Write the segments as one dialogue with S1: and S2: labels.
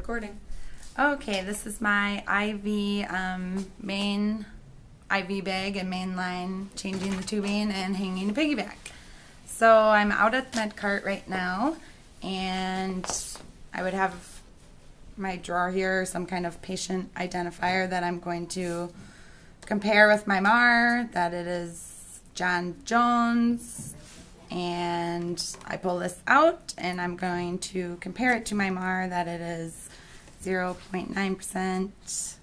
S1: Recording. Okay, this is my IV main IV bag and main line, changing the tubing and hanging a piggyback. So I'm out at the med cart right now, and I would have my drawer here, some kind of patient identifier that I'm going to compare with my MAR, that it is John Jones, and I pull this out and I'm going to compare it to my MAR, that it is 0.9%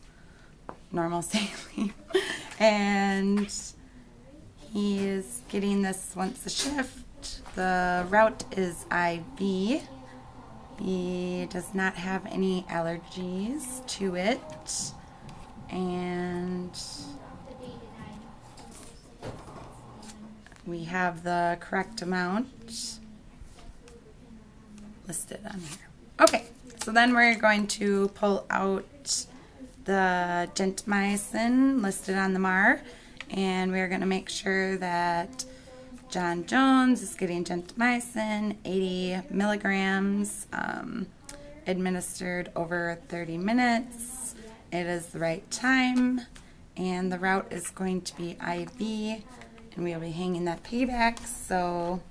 S1: normal saline. And he is getting this once a shift. The route is IV. He does not have any allergies to it. And we have the correct amount listed on here. Okay, so then we're going to pull out the gentamicin listed on the MAR, and we're going to make sure that John Jones is getting gentamicin, 80 milligrams, administered over 30 minutes. It is the right time, and the route is going to be IV, and we'll be hanging that piggyback. So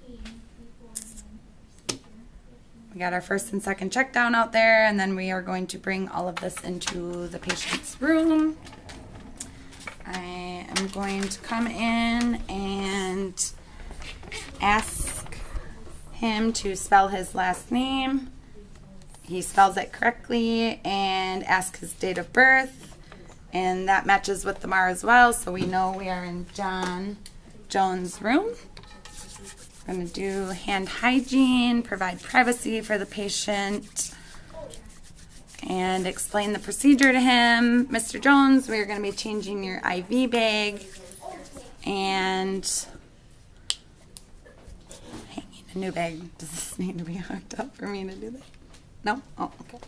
S1: we got our first and second check down out there, and then we are going to bring all of this into the patient's room. I am going to come in and ask him to spell his last name. He spells it correctly, and ask his date of birth, and that matches with the MAR as well, so we know we are in John Jones' room. I'm going to do hand hygiene, provide privacy for the patient, and explain the procedure to him. Mr. Jones, we're going to be changing your IV bag and hanging a new bag. Does this need to be hooked up for me to do that? No? Oh, okay.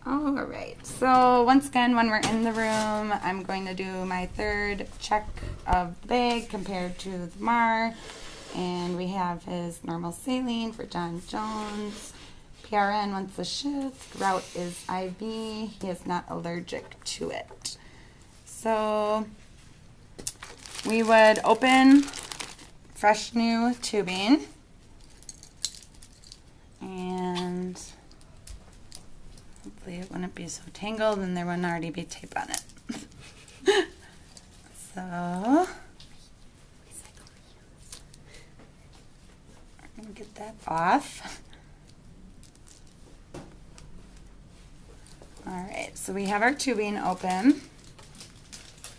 S1: All right. So once again, when we're in the room, I'm going to do my third check of the bag compared to the MAR. And we have his normal saline for John Jones. PRN once a shift. Route is IV. He is not allergic to it. So we would open fresh new tubing. And hopefully it wouldn't be so tangled and there wouldn't already be tape on it. So I'm going to get that off. Alright, so we have our tubing open,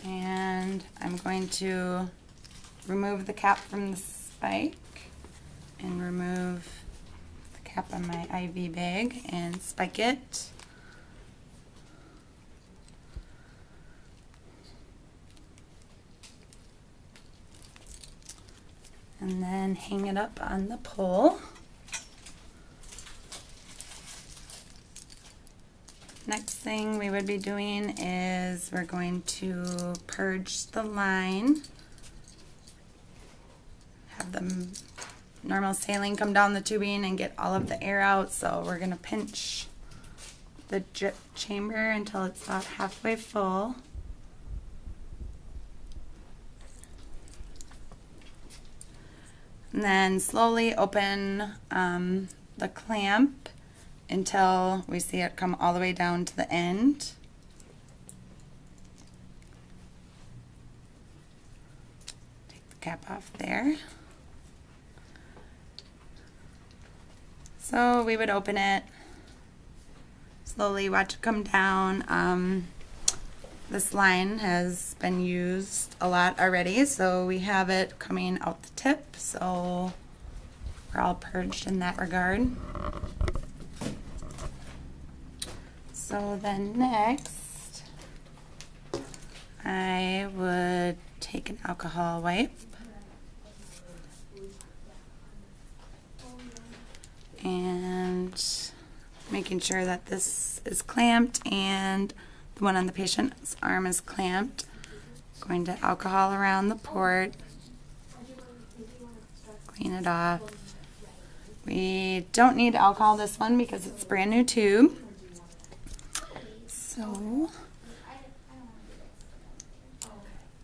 S1: and I'm going to remove the cap from the spike and remove the cap on my IV bag and spike it. And then hang it up on the pole. Next thing we would be doing is we're going to purge the line. Have the normal saline come down the tubing and get all of the air out. So we're going to pinch the drip chamber until it's about halfway full. And then slowly open the clamp until we see it come all the way down to the end. Take the cap off there. So we would open it, slowly watch it come down. This line has been used a lot already, so we have it coming out the tip, so we're all purged in that regard. So then next, I would take an alcohol wipe and making sure that this is clamped and the one on the patient's arm is clamped. Going to alcohol around the port, clean it off. We don't need alcohol this one because it's a brand new tube. So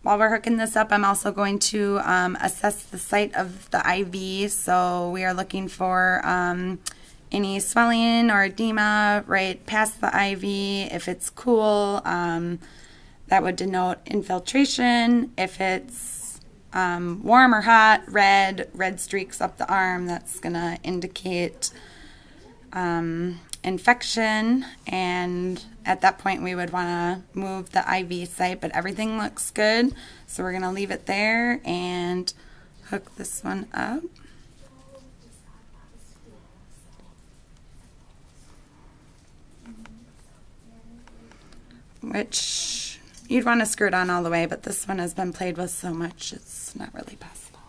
S1: while we're hooking this up, I'm also going to assess the site of the IV. So we are looking for any swelling or edema right past the IV. If it's cool, that would denote infiltration. If it's warm or hot, red streaks up the arm, that's going to indicate infection, and at that point we would want to move the IV site, but everything looks good, so we're going to leave it there and hook this one up. Which you'd want to screw it on all the way, but this one has been played with so much it's not really possible.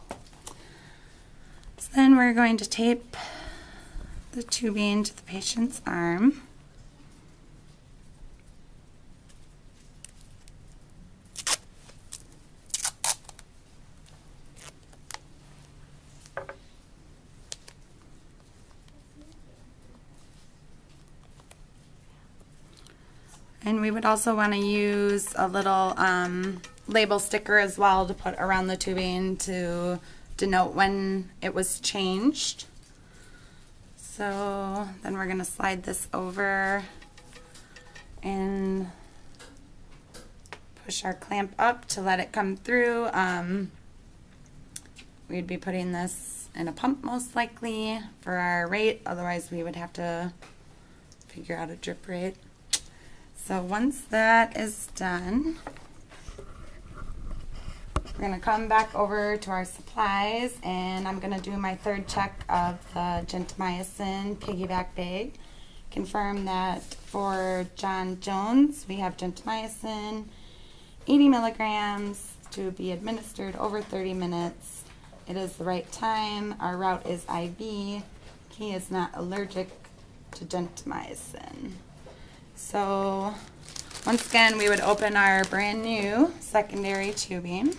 S1: So then we're going to tape the tubing to the patient's arm. And we would also want to use a little label sticker as well to put around the tubing to denote when it was changed. So then we're going to slide this over and push our clamp up to let it come through. We'd be putting this in a pump most likely for our rate, otherwise we would have to figure out a drip rate. So once that is done, we're going to come back over to our supplies, and I'm going to do my third check of the gentamicin piggyback bag. Confirm that for John Jones, we have gentamicin, 80 milligrams to be administered over 30 minutes. It is the right time. Our route is IV. He is not allergic to gentamicin. So once again, we would open our brand new secondary tubing.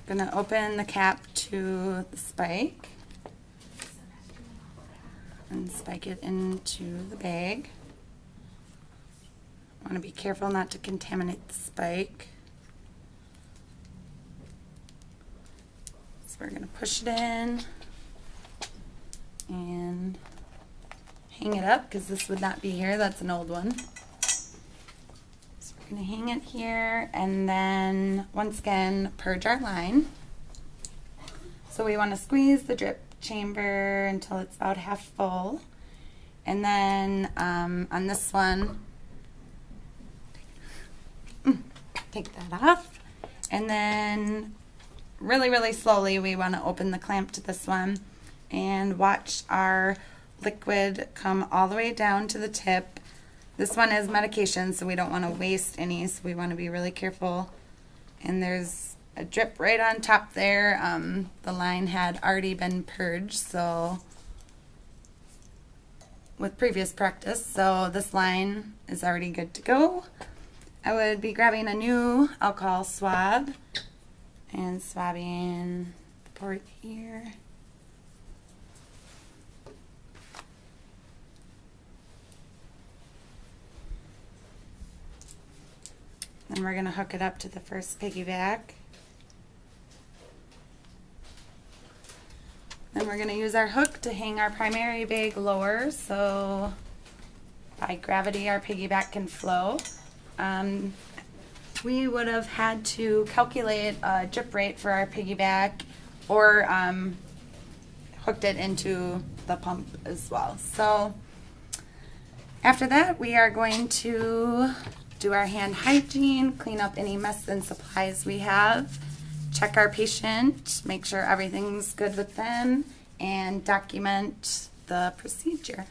S1: Gonna open the cap to the spike and spike it into the bag. Want to be careful not to contaminate the spike. So we're gonna push it in and hang it up, because this would not be here. That's an old one. So we're going to hang it here, and then once again purge our line. So we want to squeeze the drip chamber until it's about half full, and then on this one take that off, and then really slowly we want to open the clamp to this one and watch our liquid come all the way down to the tip. This one is medication, so we don't want to waste any, so we want to be really careful. And there's a drip right on top there. The line had already been purged, so with previous practice, so this line is already good to go. I would be grabbing a new alcohol swab and swabbing the port here. Then we're going to hook it up to the first piggyback. Then we're going to use our hook to hang our primary bag lower, so by gravity our piggyback can flow. We would have had to calculate a drip rate for our piggyback, or hooked it into the pump as well. So after that, we are going to do our hand hygiene, clean up any mess and supplies we have, check our patient, make sure everything's good with them, and document the procedure.